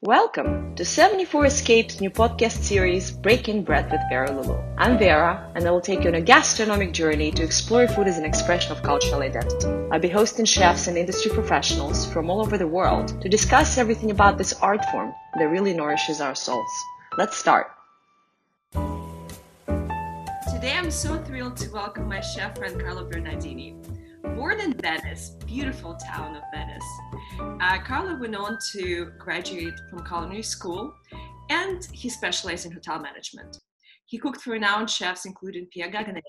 Welcome to 74 Escapes new podcast series Breaking Bread with Vera Loulou. I'm Vera, and I will take you on a gastronomic journey to explore food as an expression of cultural identity. I'll be hosting chefs and industry professionals from all over the world to discuss everything about this art form that really nourishes our souls. Let's start. Today I'm so thrilled to welcome my chef friend Carlo Bernardini. Born in Venice, beautiful town of Venice, Carlo went on to graduate from culinary school and he specialized in hotel management. He cooked for renowned chefs including Pierre Gagnaire,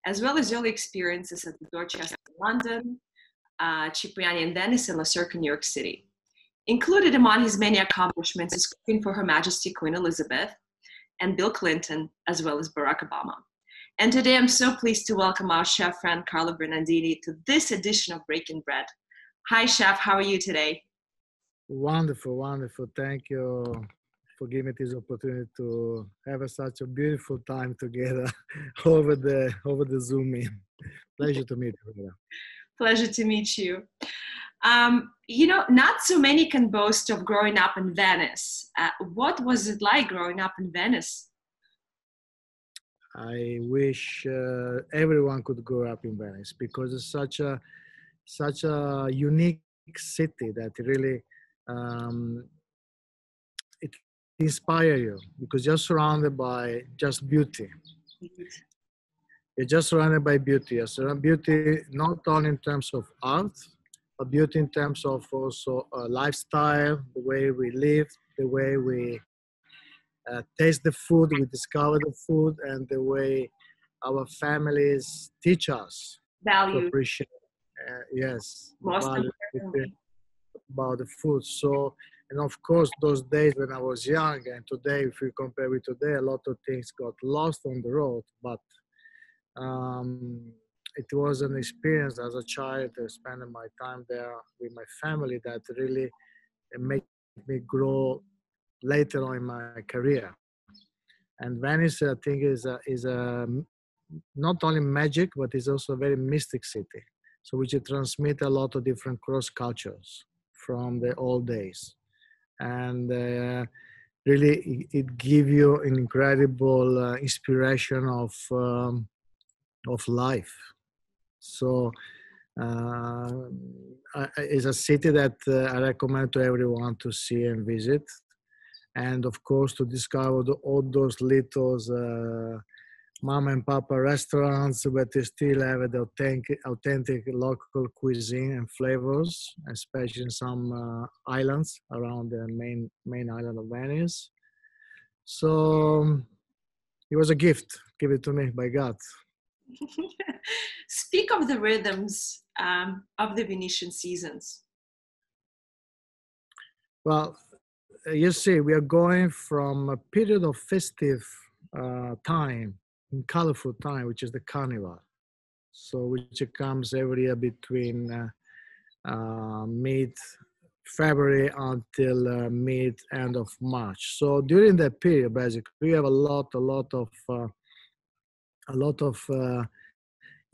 as well as early experiences at the Dorchester in London, Cipriani in Venice, and La Cirque in New York City. Included among his many accomplishments is cooking for Her Majesty Queen Elizabeth and Bill Clinton, as well as Barack Obama. And today I'm so pleased to welcome our chef friend Carlo Bernardini to this edition of Breaking Bread. Hi, chef. How are you today? Wonderful, wonderful. Thank you for giving me this opportunity to have such a beautiful time together over the Zoom in. Pleasure to meet you. Pleasure to meet you. Not so many can boast of growing up in Venice. What was it like growing up in Venice? I wish everyone could grow up in Venice because it's such a unique city that really it inspires you because you're surrounded by just beauty. You're just surrounded by beauty. You're surrounded by beauty not only in terms of art, but beauty in terms of also lifestyle, the way we live, the way we taste the food, we discover the food, and the way our families teach us Value. to appreciate, Most about the food. So, and of course, those days when I was young and today, if we compare with today, a lot of things got lost on the road, but it was an experience as a child, spending my time there with my family that really made me grow later on in my career. And Venice, I think, is a not only magic, but is also a very mystic city. So which it transmit a lot of different cross cultures from the old days. And really, it gives you an incredible inspiration of life. So it's a city that I recommend to everyone to see and visit. And of course, to discover all those little mama and papa restaurants, but they still have the authentic local cuisine and flavors, especially in some islands around the main island of Venice. So it was a gift given to me by God. Speak of the rhythms of the Venetian seasons. Well, you see, we are going from a period of festive time, colorful time, which is the carnival. So which comes every year between mid-February until mid-end of March. So during that period, basically, we have a lot of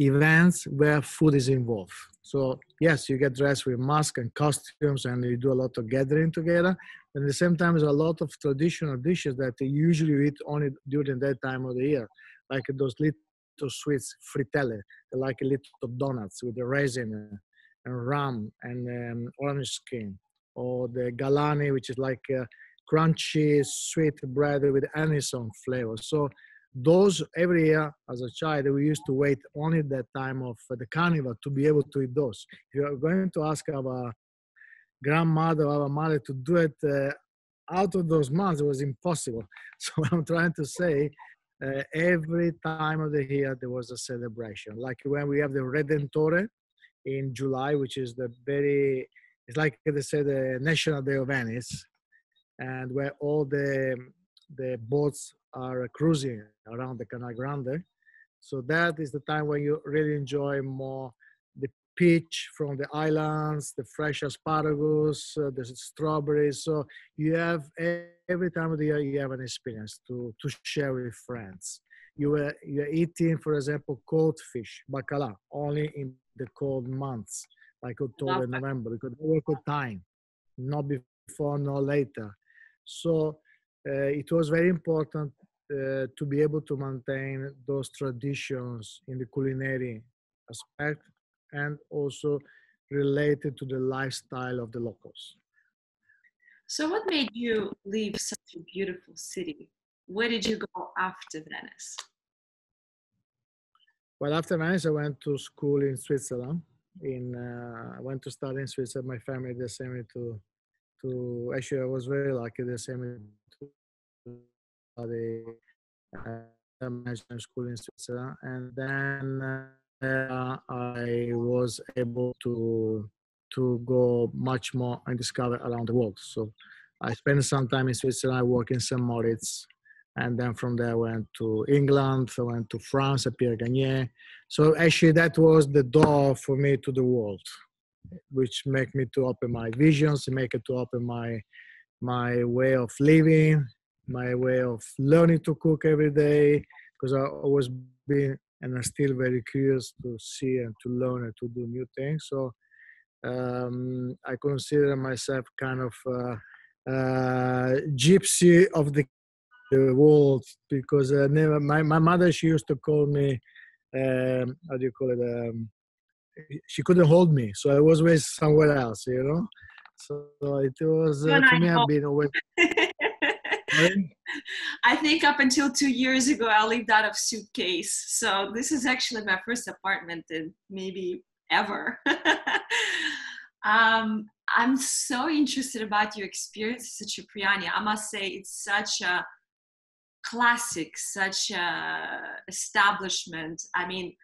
events where food is involved. So yes, you get dressed with masks and costumes and you do a lot of gathering together. And at the same time, there's a lot of traditional dishes that they usually eat only during that time of the year, like those little sweets, frittelle, like a little donuts with the raisin and rum and orange skin, or the galani, which is like a crunchy sweet bread with anisone flavor. So those every year as a child, we used to wait only that time of the carnival to be able to eat those. If you are going to ask our grandmother or our mother to do it out of those months, it was impossible. So what I'm trying to say, every time of the year there was a celebration. Like when we have the Redentore in July, which is it's like they say the National Day of Venice, and where all the boats are cruising around the Canal Grande. So that is the time when you really enjoy more the peach from the islands, the fresh asparagus, the strawberries. So you have every time of the year you have an experience to share with friends. You're eating, for example, cold fish, bacala, only in the cold months, like October and November, because they work with time, not before, not later. So it was very important to be able to maintain those traditions in the culinary aspect and also related to the lifestyle of the locals. So, what made you leave such a beautiful city? Where did you go after Venice? Well, after Venice, I went to school in Switzerland. I went to study in Switzerland. My family they sent me to. Actually, I was very lucky. They sent me to study management school in Switzerland, and then I was able to go much more and discover around the world. So I spent some time in Switzerland. I worked in St. Moritz, and then from there I went to England. I went to France at Pierre Gagné. So actually, that was the door for me to the world, which make me to open my visions, make it to open my way of living, my way of learning to cook every day, because I always been and I'm still very curious to see and to learn and to do new things. So I consider myself kind of gypsy of the world because never, my mother, she used to call me, how do you call it? She couldn't hold me, so I was always somewhere else, you know. So it was You and for I me. I've know. been always. Sorry? I think up until 2 years ago, I lived out of suitcase. So this is actually my first apartment in maybe ever. I'm so interested about your experience at Cipriani. I must say it's such a classic, such a establishment. I mean,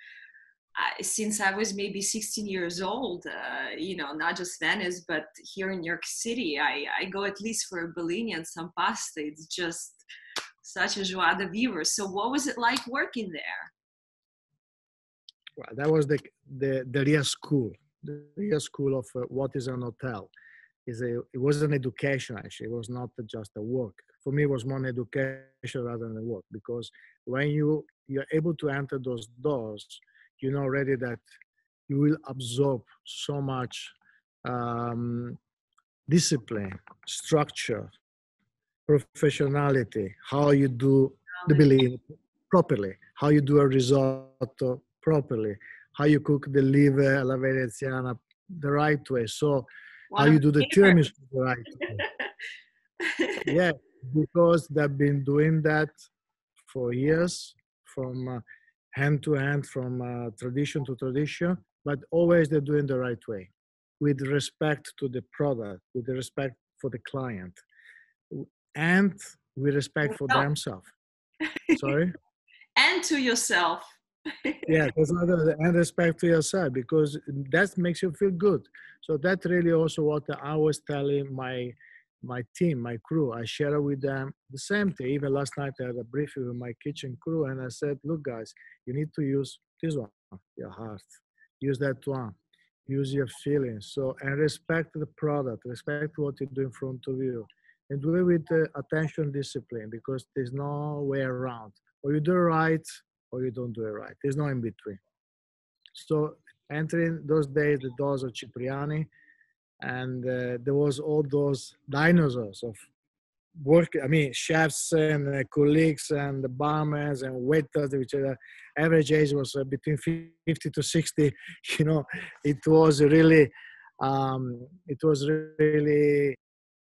since I was maybe 16 years old, not just Venice, but here in New York City, I go at least for a Bellini and some pasta. It's just such a joie de vivre. So what was it like working there? Well, that was the real school. The real school of what is an hotel. It was an education actually. It was not just a work. For me, it was more an education rather than a work because when you're able to enter those doors, you know already that you will absorb so much discipline, structure, professionality, how you do the billing properly, how you do a risotto properly, how you cook the liver alla veneziana the right way. So how One of you my do the favorites. tiramisu the right way. Yeah, because they've been doing that for years, from hand to hand, from tradition to tradition, but always they're doing the right way, with respect to the product, with the respect for the client, and with respect for No. themselves. Sorry? And to yourself. Yeah, that's another, and respect to yourself because that makes you feel good. So that really also what I was telling my team, my crew. I share with them the same thing. Even last night I had a briefing with my kitchen crew, and I said, "Look, guys, you need to use this one, your heart. Use that one. Use your feelings. So and respect the product. Respect what you do in front of you, and do it with attention, discipline, because there's no way around. Or you do it right, or you don't do it right. There's no in between. So entering those days, the doors of Cipriani, and there was all those dinosaurs of work. I mean, chefs and colleagues and the barmaids and waiters, which average age was between 50 to 60. You know, it was really, it was really,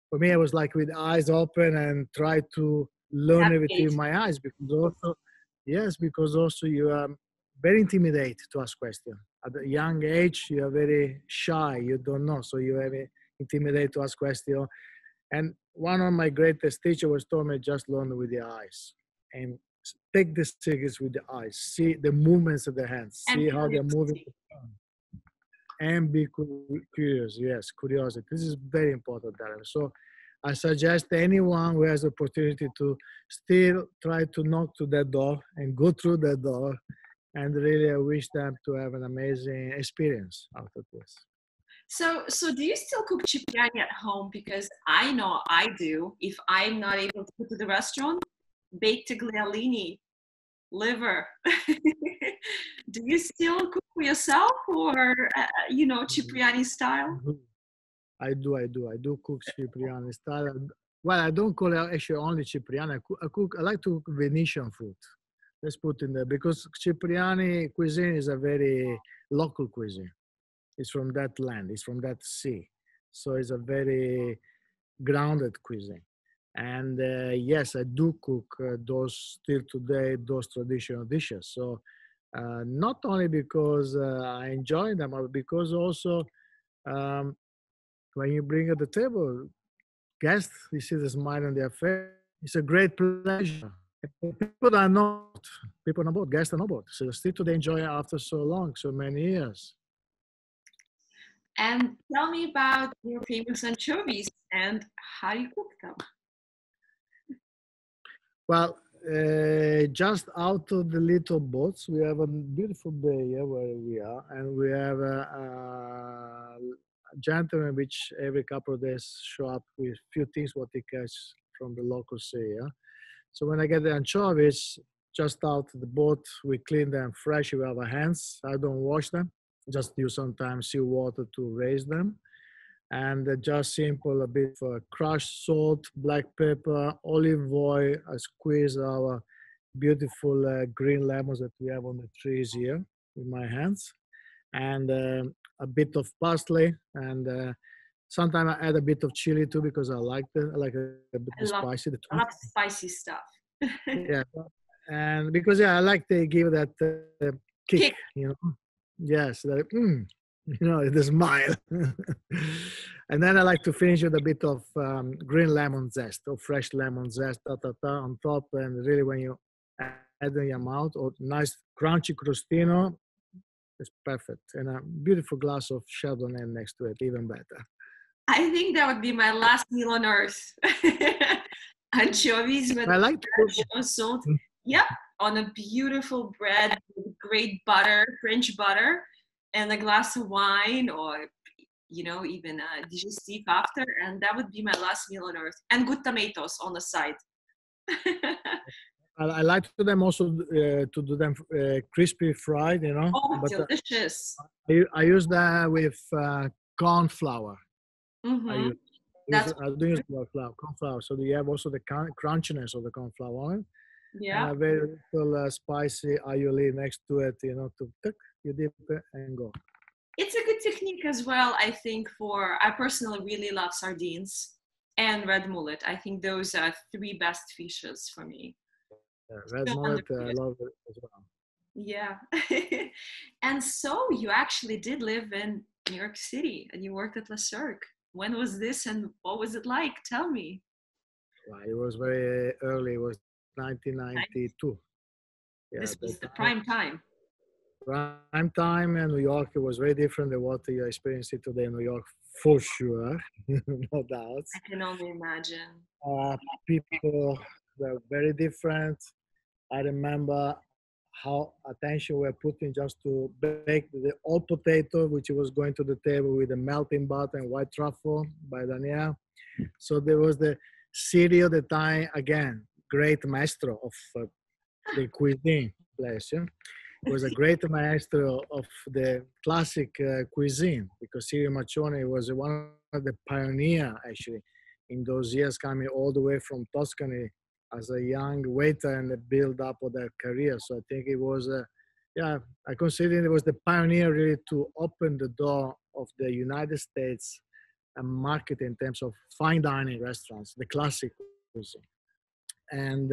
for me, I was like with eyes open and try to learn everything with Navigate. my eyes because also, yes, because also you are very intimidated to ask questions. At a young age, you are very shy. You don't know, so you are very intimidated to ask questions. And one of my greatest teachers was told me just learn with the eyes and take the secrets with the eyes. See the movements of the hands. And See how they're moving. curiosity. And be curious. Yes, curiosity. This is very important, Darren. So I suggest anyone who has the opportunity to still try to knock to that door and go through that door. And really, I wish them to have an amazing experience out of this. So do you still cook cipriani at home? Because I know I do. If I'm not able to go to the restaurant, baked tagliolini, liver. Do you still cook for yourself, or Cipriani style? I do cook Cipriani style. Well, I don't call it actually only Cipriani. I like to cook Venetian food. Let's put in there because Cipriani cuisine is a very local cuisine. It's from that land. It's from that sea. So it's a very grounded cuisine. And yes, I do cook those still today, those traditional dishes. So not only because I enjoy them, but because also um, when you bring at the table guests, you see the smile on their face. It's a great pleasure. People are not, people are not, guests are not bored. So still to enjoy it after so long, so many years. And tell me about your famous anchovies and how you cook them. Well, just out of the little boats, we have a beautiful bay here where we are, and we have a gentleman which every couple of days show up with few things what he catch from the local sea. Yeah? So when I get the anchovies, just out of the boat, we clean them fresh with our hands. I don't wash them, just use sometimes sea water to raise them and just simple a bit of crushed salt, black pepper, olive oil. I squeeze our beautiful green lemons that we have on the trees here with my hands, and a bit of parsley, and sometimes I add a bit of chili too because I like a bit I of love, spicy. I love spicy stuff. Yeah, and because yeah, I like to give that kick, Kick. you know. Yes, that, the smile. And then I like to finish with a bit of green lemon zest or fresh lemon zest on top. And really, when you add in your mouth, or nice crunchy crostino, it's perfect. And a beautiful glass of Chardonnay next to it, even better. I think that would be my last meal on earth. Anchovies with I like to fresh salt. Yep, on a beautiful bread with great butter, French butter, and a glass of wine, or even a digestif after, and that would be my last meal on earth. And good tomatoes on the side. I like to them also to do them crispy fried, Oh, but delicious. I use that with corn flour. Mm-hmm. That's I do use corn flour. So you have also the crunchiness of the corn flour on it, and yeah. a very little spicy aioli next to it, to cook. You dip it and go. It's a good technique as well, I think, I personally really love sardines and red mullet. I think those are three best fishes for me. Yeah, red So mullet, I underrated. love it as well. Yeah. And so you actually did live in New York City and you worked at Le Cirque. When was this and what was it like? Tell me. Well, it was very early. It was Nice. 1992. Yeah, This the was the time, prime time. prime time in New York, it was very different than what you're experiencing today in New York, for sure, no doubts. I can only imagine. People were very different. I remember how attention were putting just to bake the old potato, which was going to the table with the melting butter and white truffle by Danielle. So there was the city of the time, again, great maestro of the cuisine, bless you. He was a great maestro of the classic cuisine because Sirio Maccione was one of the pioneer actually in those years coming all the way from Tuscany as a young waiter and the build up of their career. So I think it was, yeah, I consider it was the pioneer really to open the door of the United States market in terms of fine dining restaurants, the classic cuisine. And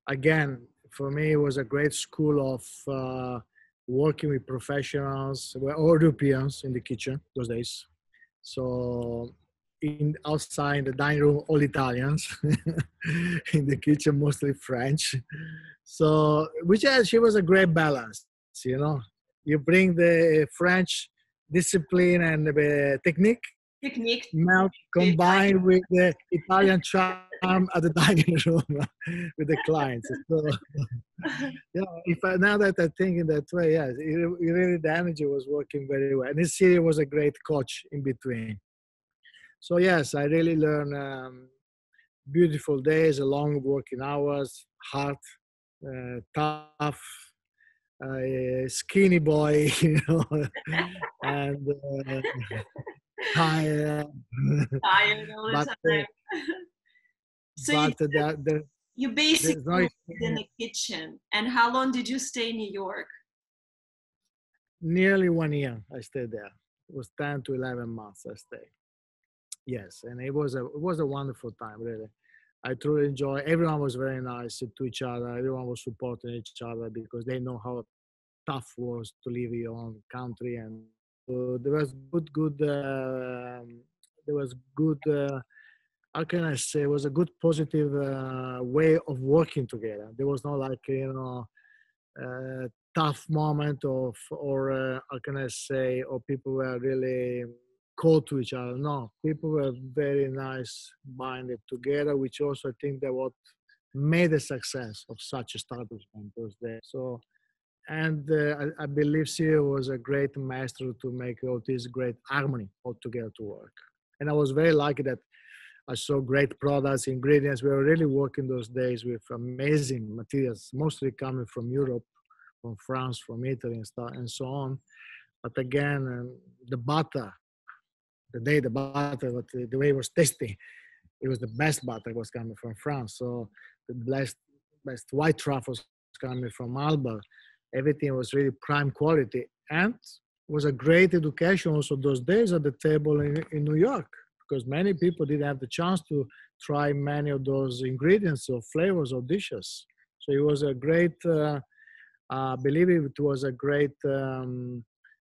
again, for me, it was a great school of working with professionals. We're all Europeans in the kitchen those days. So outside in the dining room, all Italians. In the kitchen, mostly French. So, which actually was a great balance. You bring the French discipline and the technique Technique. melt combined with the Italian charm at the dining room with the clients. So, if now that I think in that way, yes, really the energy was working very well. And this city was a great coach in between. So yes, I really learned beautiful days, long working hours, hard, tough, skinny boy, and tired. Tired all the But time. So but you basically there's no worked in experience. the kitchen. And how long did you stay in New York? Nearly 1 year I stayed there. It was 10 to 11 months I stayed. Yes, and it was a wonderful time, really. I truly enjoy. Everyone was very nice to each other. Everyone was supporting each other because they know how tough was to leave your own country, and there was there was good. How can I say? It was a good positive way of working together. There was no like tough moment of or how can I say, or people were really cold to each other. No, people were very nice, binded together, which also I think that what made the success of such establishment was there. So, and I believe CEO was a great master to make all this great harmony all together to work. And I was very lucky that I saw great products, ingredients. We were really working those days with amazing materials, mostly coming from Europe, from France, from Italy, and stuff, and so on. But again, the butter, the butter, the way it was tasty, it was the best butter was coming from France. So the best white truffles coming from Alba. Everything was really prime quality, and was a great education also those days at the table in New York, because many people didn't have the chance to try many of those ingredients or flavors or dishes. So it was a great, I believe it was a great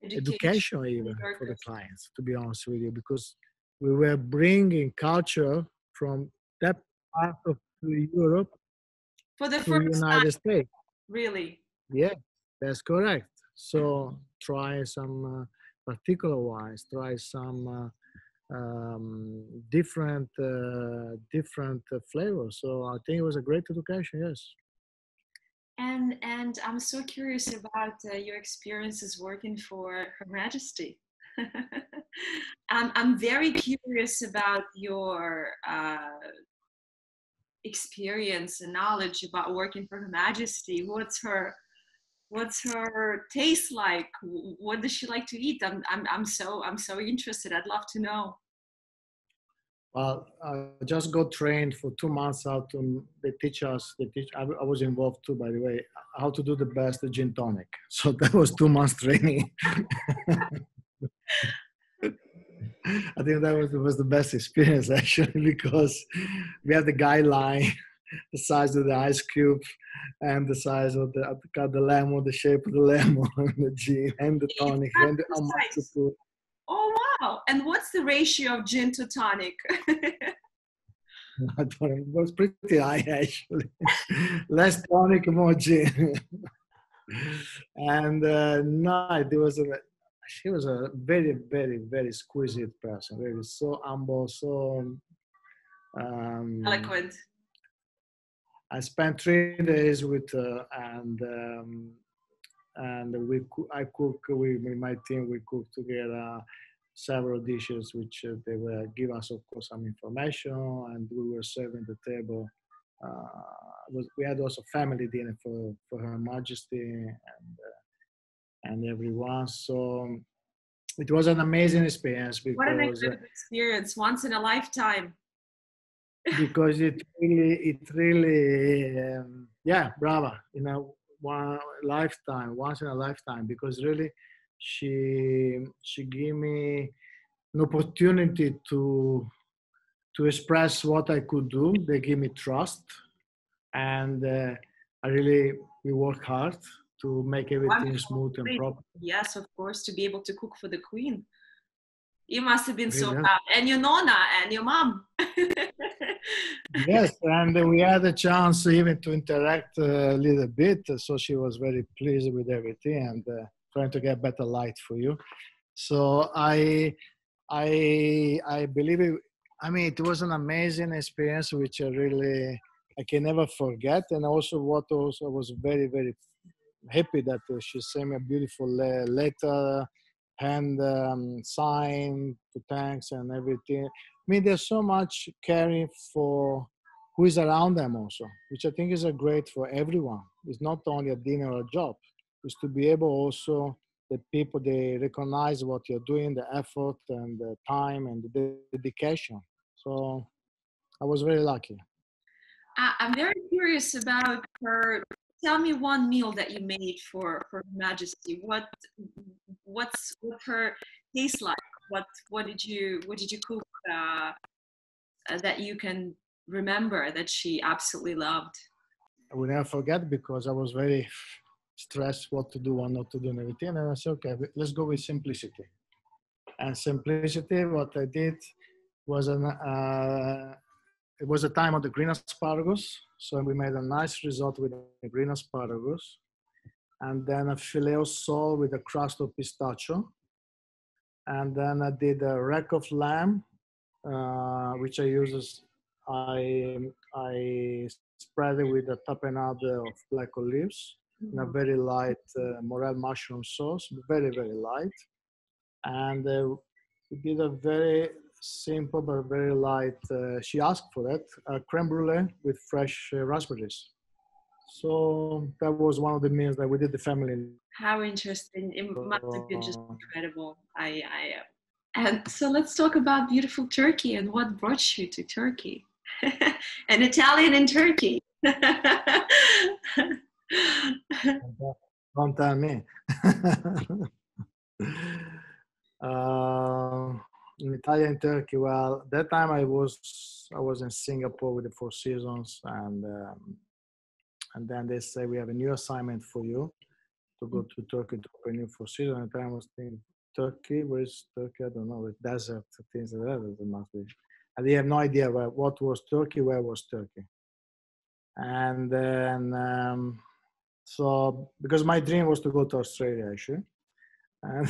education New even for the Yorkers. clients, to be honest with you, because we were bringing culture from that part of Europe For the to first time, United States. really. Yeah, that's correct. So try some particular wines, try some different flavors. So I think it was a great education. Yes. And I'm so curious about your experiences working for Her Majesty. I'm very curious about your experience and knowledge about working for Her Majesty. What's her taste like? What does she like to eat? I'm so interested. I'd love to know. Well, I just got trained for 2 months how to. They teach us. They teach. I was involved too, by the way, how to do the best gin tonic. So that was 2 months training. I think that was the best experience actually because we had the guideline, the size of the ice cube, and the size of the lemon, the shape of the lemon, and the gin, and the It's tonic, that and how much to precise. put. Oh wow! And what's the ratio of gin to tonic? I don't know, it was pretty high actually. Less tonic, more gin. And no, she was a very, very, very exquisite person. Really, so humble, so. Um, Eloquent. I spent 3 days with her, and I cook with my team. We cook together several dishes, which they will give us, of course, some information, and we were serving the table. We had also family dinner for Her Majesty and everyone. So it was an amazing experience What an incredible experience, once in a lifetime. because it really yeah, brava, one lifetime, once in a lifetime, because really she gave me an opportunity to express what I could do. They give me trust, and I really we work hard to make everything Wonderful. smooth and Great. proper. Yes, of course, to be able to cook for the queen. You must have been so Really. proud. And your nonna and your mom. Yes, and we had a chance even to interact a little bit. So she was very pleased with everything and trying to get better light for you. So I believe it. I mean, it was an amazing experience, which I can never forget. And also, what also was very very happy that she sent me a beautiful letter, hand sign to thanks and everything. I mean, there's so much caring for who is around them also, which I think is a great for everyone. It's not only a dinner or a job. It's to be able also that people, they recognize what you're doing, the effort and the time and the dedication. So I was very lucky. I'm very curious about her. Tell me one meal that you made for Her Majesty. What her taste like? What did you cook that you can remember that she absolutely loved? I will never forget because I was very stressed what to do, what not to do, and everything. And I said, okay, let's go with simplicity. And simplicity, what I did was it was a time of the green asparagus. So we made a nice risotto with the green asparagus. And then a filet of sole with a crust of pistachio. And then I did a rack of lamb, which I use as I spread it with a tapenade of black olives in a very light morel mushroom sauce, very, very light. And we did a very simple but very light, she asked for that, creme brulee with fresh raspberries. So that was one of the meals that we did the family. How interesting! It must have been just incredible. And so let's talk about beautiful Turkey and what brought you to Turkey. An Italian in Turkey. Don't tell me. In Italian Turkey, well, that time I was in Singapore with the Four Seasons, and then they say we have a new assignment for you to go to Turkey to open new Four Seasons. And I was thinking, Turkey, where's Turkey? I don't know, with desert, things like that. It must be. I have no idea what was Turkey, where was Turkey. And then, so because my dream was to go to Australia, actually. And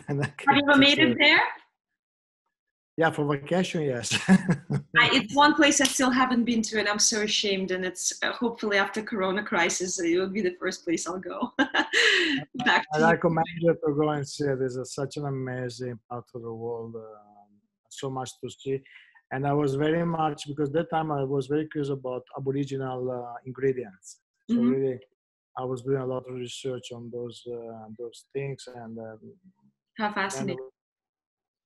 then have you ever made it there? Yeah, for vacation, yes. It's one place I still haven't been to, and I'm so ashamed. And it's hopefully after Corona crisis, it will be the first place I'll go. Back to I recommend you to go and see it. It's such an amazing part of the world, so much to see. And I was very much, because that time I was very curious about Aboriginal ingredients. So really, I was doing a lot of research on those things. And how fascinating.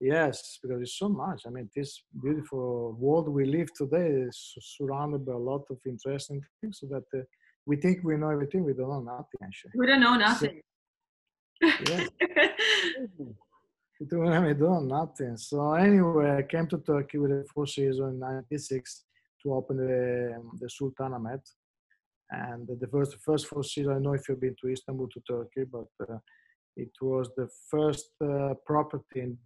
Yes, because it's so much. I mean, this beautiful world we live today is surrounded by a lot of interesting things, so that we think we know everything. We don't know nothing, actually. We don't know nothing. So, yes. We don't know nothing. So anyway, I came to Turkey with the Four Seasons in 1996 to open the Sultanahmet. And the first Four Seasons, I don't know if you've been to Istanbul, to Turkey, but it was the first property in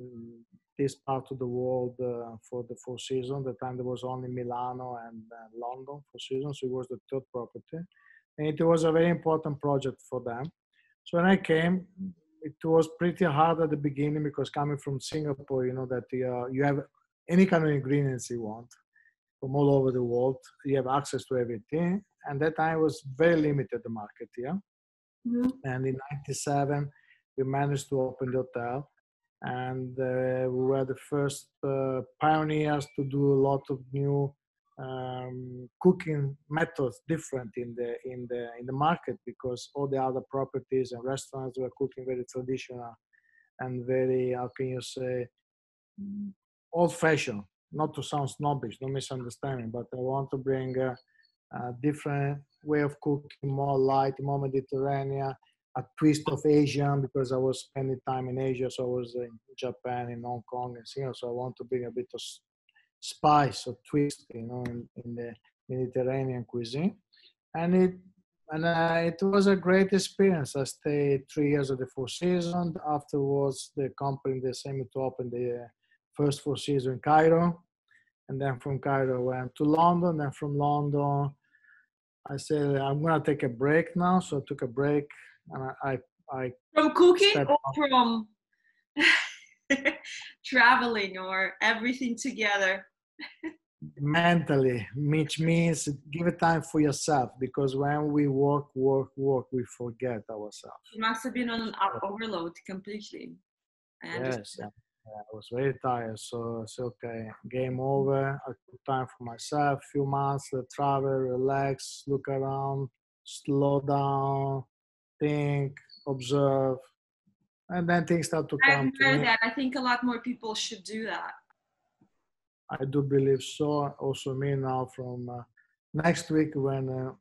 this part of the world for the Four Seasons. At the time there was only Milano and London Four Seasons, so it was the third property. And it was a very important project for them. So when I came, it was pretty hard at the beginning because coming from Singapore, you know that you have any kind of ingredients you want from all over the world. You have access to everything. And that time was very limited, the market, yeah? Mm-hmm. And in 97, we managed to open the hotel, and we were the first pioneers to do a lot of new cooking methods, different in the market, because all the other properties and restaurants were cooking very traditional and very, how can you say, old-fashioned. Not to sound snobbish, no misunderstanding, but I want to bring a different way of cooking, more light, more Mediterranean. A twist of Asian, because I was spending time in Asia. So I was in Japan, in Hong Kong, and Singapore. So I want to bring a bit of spice or twist, in the Mediterranean cuisine. And it was a great experience. I stayed 3 years at the Four Seasons. Afterwards, the company, they sent me to open the first Four Seasons in Cairo. And then from Cairo, I went to London. Then from London, I said, I'm going to take a break now. So I took a break. And I from cooking or from traveling or everything together? Mentally, which means give it time for yourself, because when we work, we forget ourselves. You must have been on an overload completely. Yes, I was very tired. So I said, okay, game over. I took time for myself, few months to travel, relax, look around, slow down, think, observe, and then things start to come to me. That. I think a lot more people should do that. I do believe so. Also me now, from next week when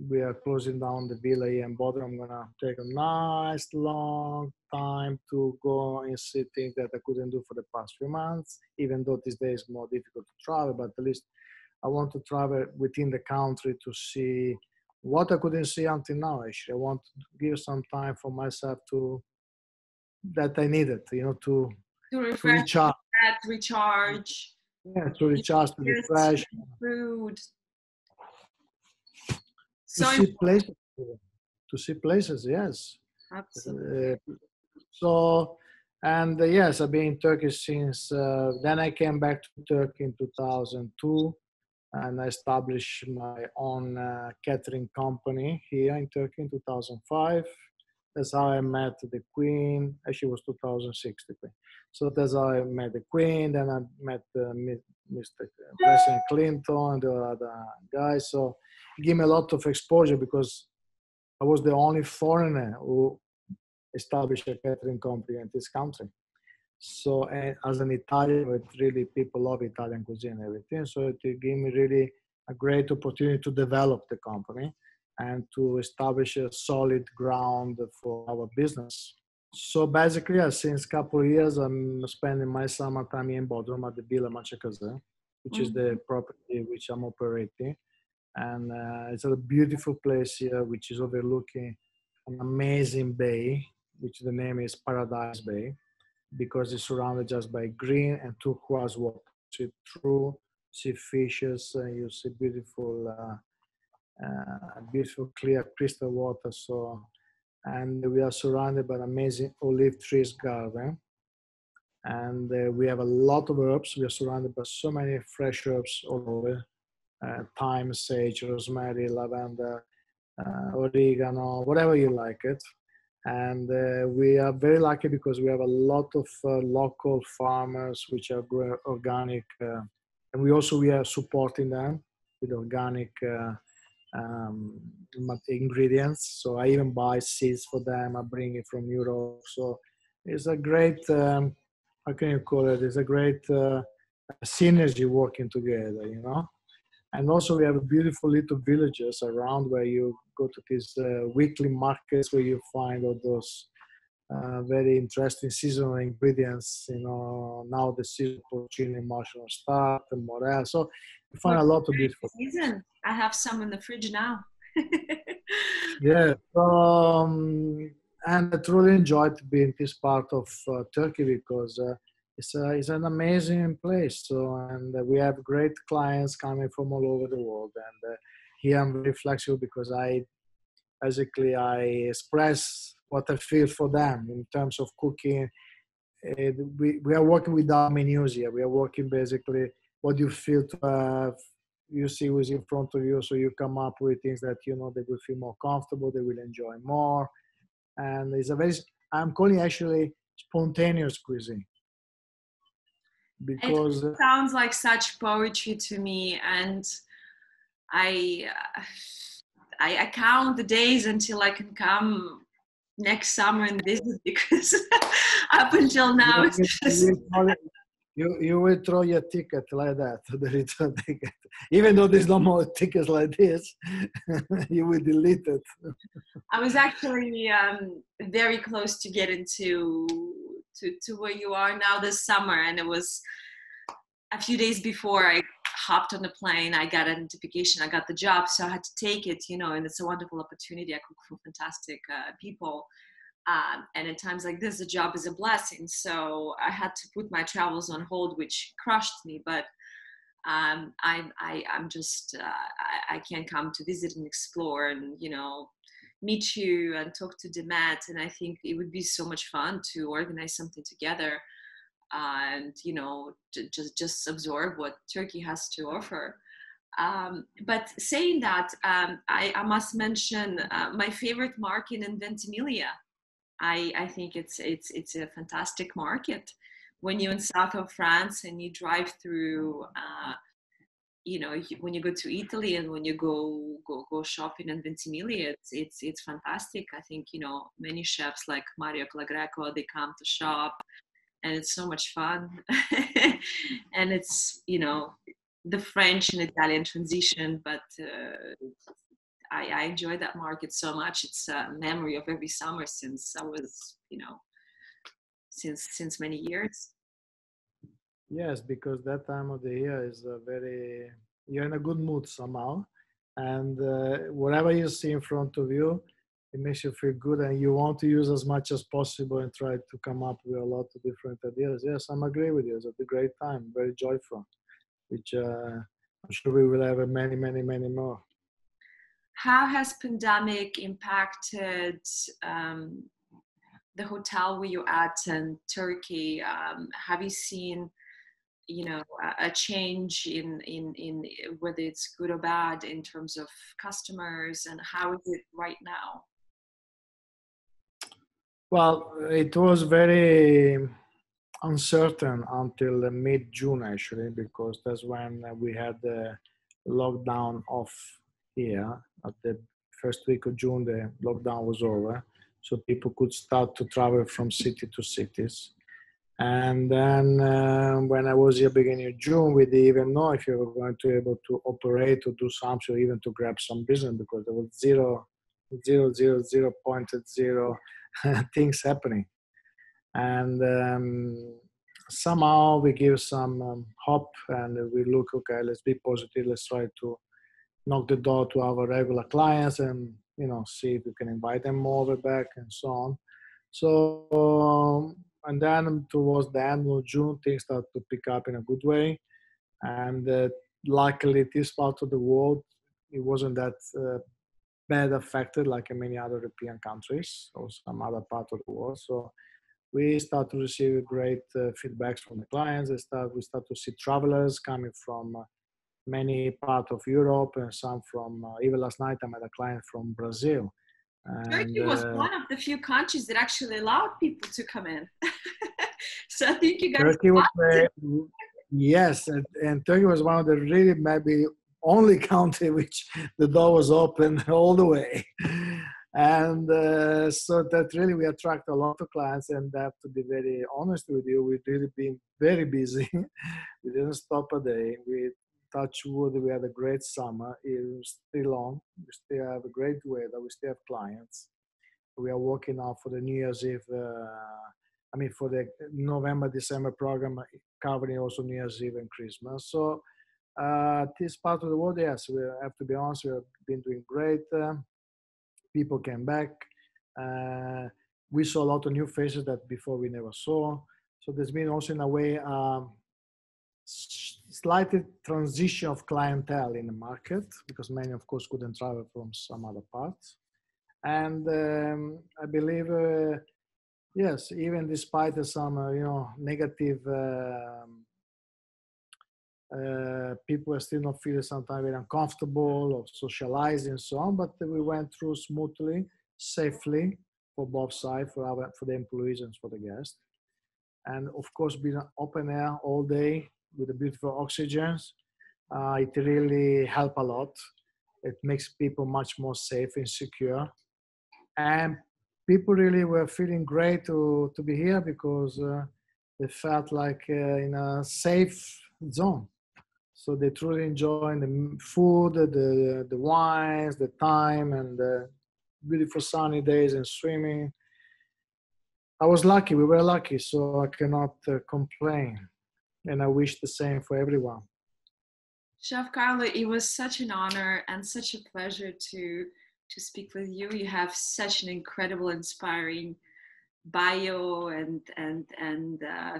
we are closing down the villa here in Bodrum, I'm gonna take a nice long time to go and see things that I couldn't do for the past few months, even though these days it's more difficult to travel, but at least I want to travel within the country to see what I couldn't see until now. Actually, I want to give some time for myself to that I needed, To to refresh, recharge. recharge, Yeah, to recharge, to eat refresh, food. to So see places, to see places. Yes. absolutely. Uh, so, and yes, I've been in Turkey since. Then I came back to Turkey in 2002, and I established my own catering company here in Turkey in 2005. That's how I met the Queen. Actually, it was 2006, the Queen. So that's how I met the Queen. Then I met Mr. President Clinton and the other guys. So it gave me a lot of exposure because I was the only foreigner who established a catering company in this country. So as an Italian, it really people love Italian cuisine and everything. So it gave me really a great opportunity to develop the company and to establish a solid ground for our business. So basically, since a couple of years, I'm spending my summertime in Bodrum at the Villa Machacazè, which is the Mhm. property which I'm operating. And it's a beautiful place here, which is overlooking an amazing bay, which the name is Paradise Bay, because it's surrounded just by green and turquoise water. You see through, see fishes, you see beautiful clear crystal water. So, and we are surrounded by an amazing olive trees garden. And we have a lot of herbs. We are surrounded by so many fresh herbs all over. Thyme, sage, rosemary, lavender, oregano, whatever you like it. And we are very lucky because we have a lot of local farmers which are organic, and we are supporting them with organic ingredients. So I even buy seeds for them. I bring it from Europe. So it's a great, how can you call it? It's a great synergy working together. And also we have beautiful little villages around where you go to these weekly markets where you find all those very interesting seasonal ingredients. Now the season for chili mushroom start and morel. So you find What a lot of great beautiful. season. I have some in the fridge now. Yeah. And I truly enjoyed to be in this part of Turkey because it's an amazing place. So, and we have great clients coming from all over the world. And here I'm very flexible because I express what I feel for them in terms of cooking. We are working without menus here. We are working basically what you feel to have. You see who's in front of you, so you come up with things that they will feel more comfortable, they will enjoy more. And I'm calling actually spontaneous cuisine It because sounds like such poetry to me, and I, uh, I count the days until I can come next summer and visit because up until you now it's will, just. you will throw your ticket like that, the return ticket. Even though there's no more tickets like this, you will delete it. I was actually very close to get into to where you are now this summer, and it was a few days before I hopped on the plane. I got a notification, I got the job, so I had to take it, and it's a wonderful opportunity. I cook for fantastic people. And at times like this, the job is a blessing. So I had to put my travels on hold, which crushed me. But I'm just I can't come to visit and explore and meet you and talk to Demet. And I think it would be so much fun to organize something together and just absorb what Turkey has to offer. But saying that, I must mention my favorite market in Ventimiglia. I think it's a fantastic market. When you're in south of France and you drive through, when you go to Italy and when you go shopping in Ventimiglia, it's fantastic. I think many chefs like Mario Clagreco, they come to shop, and it's so much fun. And it's the French and Italian transition, but I enjoy that market so much. It's a memory of every summer since I was, since many years. Yes, because that time of the year is you're in a good mood somehow. And whatever you see in front of you, it makes you feel good and you want to use as much as possible and try to come up with a lot of different ideas. Yes, I'm agree with you. It's a great time, very joyful, which I'm sure we will have many, many, many more. How has pandemic impacted the hotel where you're at in Turkey? Have you seen, a change in whether it's good or bad in terms of customers, and how is it right now? Well, it was very uncertain until mid-June actually, because that's when we had the lockdown off here. At the first week of June, the lockdown was over, so people could start to travel from city to cities. And then when I was here beginning of June, we didn't even know if you were going to be able to operate or do something, or even to grab some business, because there was 0.0 things happening. And somehow we give some hope, and we look, okay, let's be positive. Let's try to knock the door to our regular clients and, see if we can invite them over back and so on. So, and then towards the end of June, things start to pick up in a good way. And luckily, this part of the world, it wasn't that bad affected like in many other European countries or some other part of the world. So we start to receive great feedbacks from the clients. We start to see travelers coming from many parts of Europe, and some from, even last night I met a client from Brazil. Turkey was one of the few countries that actually allowed people to come in. So I think you guys. Turkey was yes, and Turkey was one of the really maybe only country which the door was open all the way. And so that really we attract a lot of clients, and I have to be very honest with you, we've really been very busy. We didn't stop a day. We touch wood, we had a great summer. It was still on. We still have a great weather. We still have clients. We are working now for the New Year's Eve, for the November, December program, covering also New Year's Eve and Christmas. So this part of the world, yes, we have to be honest, we have been doing great. People came back. We saw a lot of new faces that before we never saw. So there's been also in a way slight transition of clientele in the market, because many of course couldn't travel from some other parts. And I believe, yes, even despite some negative, people are still not feeling sometimes very uncomfortable of socializing and so on, but we went through smoothly, safely for both sides, for the employees and for the guests. And of course, being open air all day with the beautiful oxygens, it really helped a lot. It makes people much more safe and secure. And people really were feeling great to be here, because they felt like in a safe zone. So they truly enjoy the food, the wines, the time, and the beautiful sunny days and swimming. I was lucky, we were lucky, so I cannot complain. And I wish the same for everyone. Chef Carlo, it was such an honor and such a pleasure to speak with you. You have such an incredible, inspiring bio and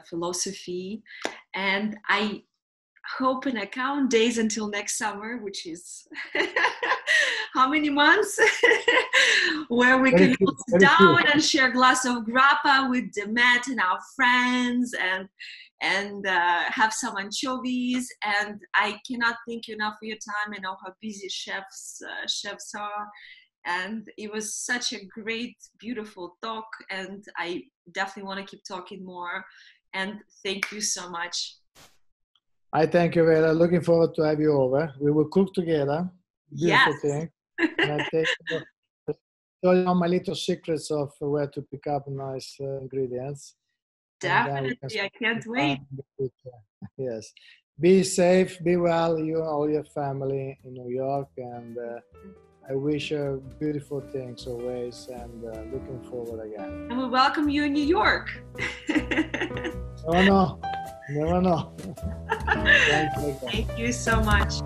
philosophy, and I hope and I count days until next summer, which is how many months, where we can sit down and share a glass of grappa with Demet and our friends, and have some anchovies. And I cannot thank you enough for your time. I know how busy chefs are. And it was such a great, beautiful talk. And I definitely want to keep talking more. And thank you so much. I thank you, Vera. Looking forward to have you over. We will cook together. Beautiful thing. And I show you my little secrets of where to pick up nice ingredients. Definitely, I can't wait. Yes. be safe, be well, you and all your family in New York, and I wish you beautiful things always, and looking forward again. And we welcome you in New York. Never know. Never know. Thank you so much.